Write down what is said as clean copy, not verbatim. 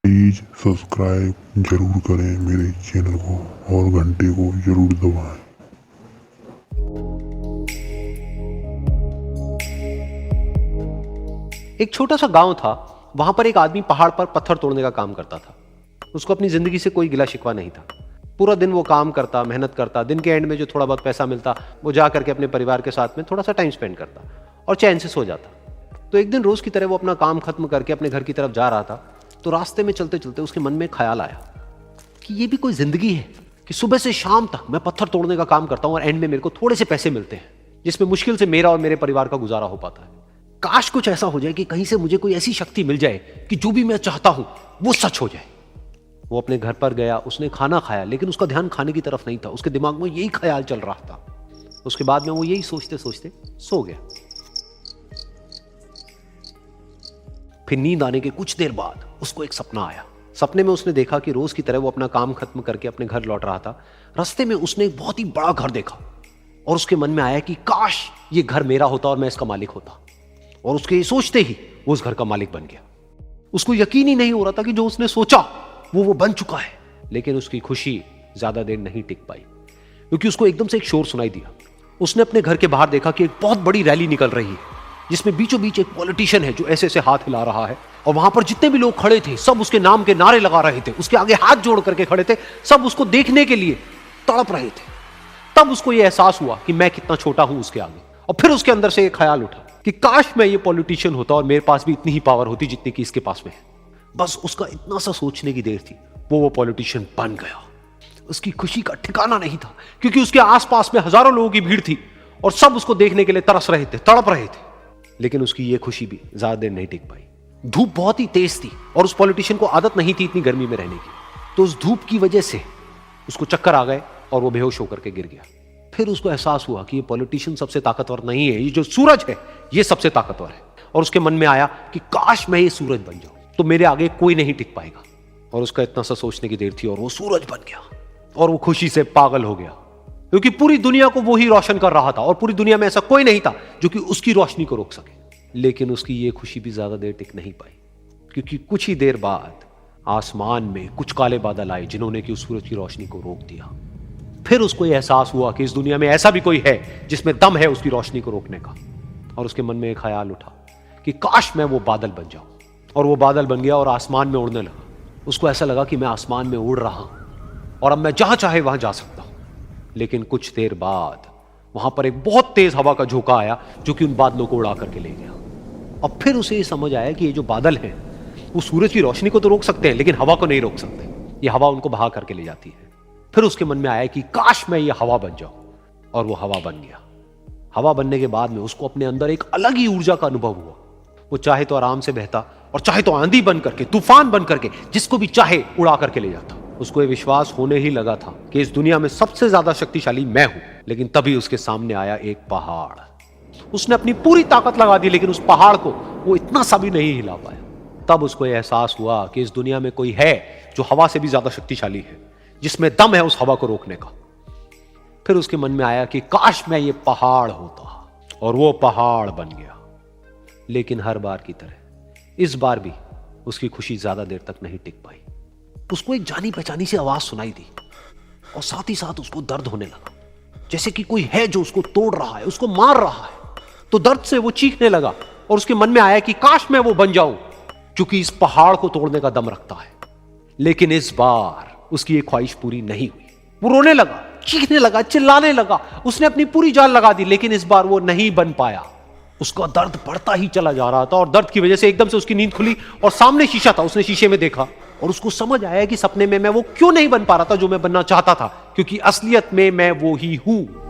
Please subscribe जरूर करें मेरे चैनल को और घंटे को जरूर दबाएं। एक छोटा सा गांव था। वहां पर एक आदमी पहाड़ पर पत्थर तोड़ने का काम करता था। उसको अपनी जिंदगी से कोई गिला शिकवा नहीं था। पूरा दिन वो काम करता, मेहनत करता, दिन के एंड में जो थोड़ा बहुत पैसा मिलता वो जा करके अपने परिवार के साथ में थोड़ा सा टाइम स्पेंड करता और चैन से सो जाता। तो एक दिन रोज की तरह वो अपना काम खत्म करके अपने घर की तरफ जा रहा था। तो रास्ते में चलते चलते उसके मन में ख्याल आया कि ये भी कोई जिंदगी है कि सुबह से शाम तक मैं पत्थर तोड़ने का काम करता हूं और एंड में मेरे को थोड़े से पैसे मिलते हैं, जिसमें मुश्किल से मेरा और मेरे परिवार का गुजारा हो पाता है। काश कुछ ऐसा हो जाए कि कहीं से मुझे कोई ऐसी शक्ति मिल जाए कि जो भी मैं चाहता हूं वो सच हो जाए। वो अपने घर पर गया, उसने खाना खाया, लेकिन उसका ध्यान खाने की तरफ नहीं था। उसके दिमाग में यही ख्याल चल रहा था। उसके बाद में वो यही सोचते सोचते सो गया। फिर नींद आने के कुछ देर बाद उसको एक सपना आया। सपने में उसने देखा कि रोज की तरह वो अपना काम खत्म करके अपने घर लौट रहा था। रास्ते में उसने एक बहुत ही बड़ा घर देखा और उसके मन में आया कि काश ये घर मेरा होता और मैं इसका मालिक होता। और उसके ये सोचते ही वो उस घर का मालिक बन गया। उसको यकीन ही नहीं हो रहा था कि जो उसने सोचा वो बन चुका है। लेकिन उसकी खुशी ज्यादा देर नहीं टिक पाई, क्योंकि उसको एकदम से एक शोर सुनाई दिया। उसने अपने घर के बाहर देखा कि एक बहुत बड़ी रैली निकल रही है, जिसमें बीचों बीच एक पॉलिटिशियन है जो ऐसे ऐसे हाथ हिला रहा है। और वहां पर जितने भी लोग खड़े थे सब उसके नाम के नारे लगा रहे थे, उसके आगे हाथ जोड़ करके खड़े थे, सब उसको देखने के लिए तड़प रहे थे। तब उसको यह एहसास हुआ कि मैं कितना छोटा हूं उसके आगे। और फिर उसके अंदर से एक ख्याल उठा कि काश मैं ये पॉलिटिशियन होता और मेरे पास भी इतनी ही पावर होती जितनी कि इसके पास में है। बस उसका इतना सा सोचने की देर थी, वो पॉलिटिशियन बन गया। उसकी खुशी का ठिकाना नहीं था, क्योंकि उसके आसपास में हजारों लोगों की भीड़ थी और सब उसको देखने के लिए तरस रहे थे, तड़प रहे थे। लेकिन उसकी ये खुशी भी ज्यादा देर नहीं टिक पाई। धूप बहुत ही तेज थी और उस पॉलिटिशियन को आदत नहीं थी इतनी गर्मी में रहने की। तो उस धूप की वजह से उसको चक्कर आ गए और वो बेहोश होकर के गिर गया। फिर उसको एहसास हुआ कि ये पॉलिटिशियन सबसे ताकतवर नहीं है, ये जो सूरज है ये सबसे ताकतवर है। और उसके मन में आया कि काश मैं ये सूरज बन जाऊं तो मेरे आगे कोई नहीं टिक पाएगा। और उसका इतना सा सोचने की देर थी और वो सूरज बन गया। और वो खुशी से पागल हो गया, क्योंकि पूरी दुनिया को वो ही रोशन कर रहा था और पूरी दुनिया में ऐसा कोई नहीं था जो कि उसकी रोशनी को रोक सके। लेकिन उसकी ये खुशी भी ज्यादा देर टिक नहीं पाई, क्योंकि कुछ ही देर बाद आसमान में कुछ काले बादल आए जिन्होंने कि उस सूरज की रोशनी को रोक दिया। फिर उसको यह एहसास हुआ कि इस दुनिया में ऐसा भी कोई है जिसमें दम है उसकी रोशनी को रोकने का। और उसके मन में एक ख्याल उठा कि काश मैं वो बादल बन जाऊं। और वो बादल बन गया और आसमान में उड़ने लगा। उसको ऐसा लगा कि मैं आसमान में उड़ रहा हूं और अब मैं जहां चाहे वहां जा सकता हूं। लेकिन कुछ देर बाद वहां पर एक बहुत तेज हवा का झोंका आया जो कि उन बादलों को उड़ा करके ले गया। अब फिर उसे ये समझ आया कि ये जो बादल हैं वो सूरज की रोशनी को तो रोक सकते हैं, लेकिन हवा को नहीं रोक सकते। ये हवा उनको बहा करके ले जाती है। फिर उसके मन में आया कि काश मैं ये हवा बन जाऊं। और वो हवा बन गया। हवा बनने के बाद में उसको अपने अंदर एक अलग ही ऊर्जा का अनुभव हुआ। वो चाहे तो आराम से बहता और चाहे तो आंधी बन करके, तूफान बन करके, जिसको भी चाहे उड़ा करके ले जाता। उसको ये विश्वास होने ही लगा था कि इस दुनिया में सबसे ज्यादा शक्तिशाली मैं हूं। लेकिन तभी उसके सामने आया एक पहाड़। उसने अपनी पूरी ताकत लगा दी, लेकिन उस पहाड़ को वो इतना सा भी नहीं हिला पाया। तब उसको यह एहसास हुआ कि इस दुनिया में कोई है जो हवा से भी ज्यादा शक्तिशाली है, जिसमें दम है उस हवा को रोकने का। फिर उसके मन में आया कि काश मैं ये पहाड़ होता, और वो पहाड़ बन गया। लेकिन हर बार की तरह इस बार भी उसकी खुशी ज्यादा देर तक नहीं टिक पाई। उसको एक जानी पहचानी सी आवाज सुनाई दी और साथ ही साथ उसको दर्द होने लगा, जैसे कि कोई है जो उसको तोड़ रहा है, उसको मार रहा है। तो दर्द से वो चीखने लगा और उसके मन में आया कि काश मैं वो बन जाऊं क्योंकि इस पहाड़ को तोड़ने का दम रखता है। लेकिन इस बार उसकी ये ख्वाहिश पूरी नहीं हुई। वो रोने लगा, चीखने लगा, चिल्लाने लगा। उसने अपनी पूरी जान लगा दी, लेकिन इस बार वो नहीं बन पाया। उसका दर्द बढ़ता ही चला जा रहा था और दर्द की वजह से एकदम से उसकी नींद खुली और सामने शीशा था। उसने शीशे में देखा और उसको समझ आया कि सपने में मैं वो क्यों नहीं बन पा रहा था जो मैं बनना चाहता था, क्योंकि असलियत में मैं वो ही हूं।